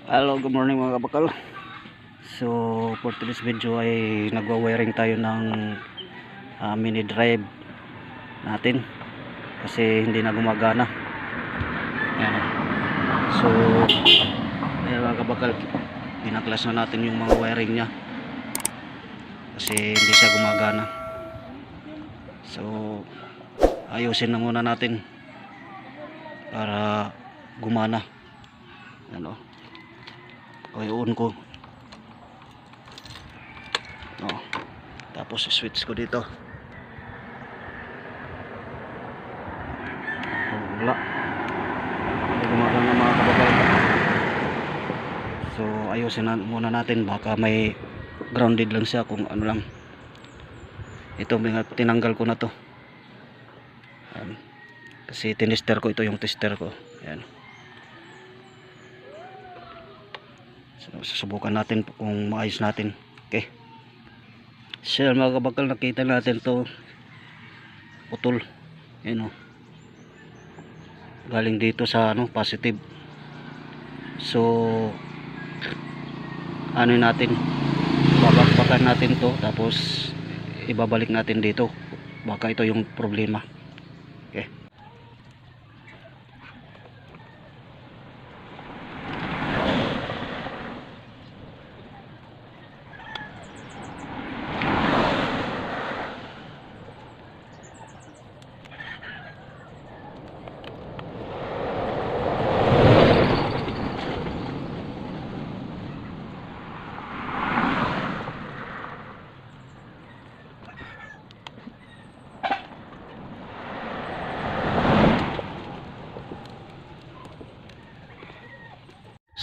Hello, good morning mga kabakal. So for today's video ay nagwa-wiring tayo ng mini drive natin kasi hindi na gumagana. Ayan. So ayan mga kabakal, pinaklas na natin yung mga wiring nya kasi hindi siya gumagana. So ayusin na muna natin para gumana. Ano, i-on ko. Oh, tapos switch ko dito. Wala. Hindi gumagana mga kabakal. So ayusin na muna natin, baka may grounded lang siya kung ano lang. Ito tinanggal ko na to. Ayan. Kasi tinister ko, ito yung tester ko. Ayan. So, susubukan natin kung maayos natin. Okay. So mga kabakal, nakita natin to putol. Ayan o. Galing dito sa positive. So ano natin, babakbakan natin to, tapos ibabalik natin dito. Baka ito yung problema. Okay.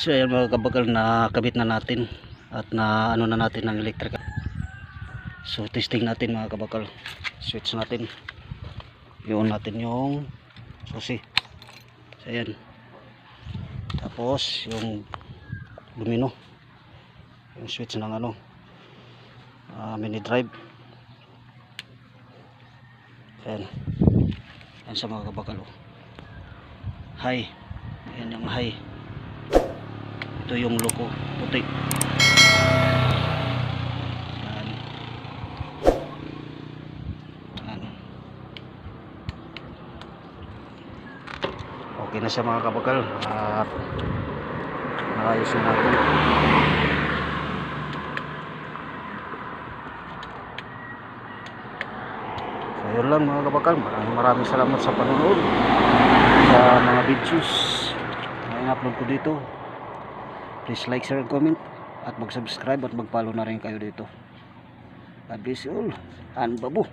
So ayan mga kabakal, nakabit na natin at na ano na natin ng electric. So testing natin mga kabakal. Switch natin. I-on natin yung susi. So ayan. Tapos yung lumino. Yung switch ng mini drive. Ayan. Ayan sa mga kabakal. High. Ayan yung high. Ito yung loko puti. Ayan. Ayan. Okay na siya mga kabakal, at naayos na natin. So yun lang mga kabakal, maraming salamat sa panonood sa mga videos na in-upload ko dito. Please like, share, and comment, at mag-subscribe at mag-follow na rin kayo dito. God bless you all, and babu.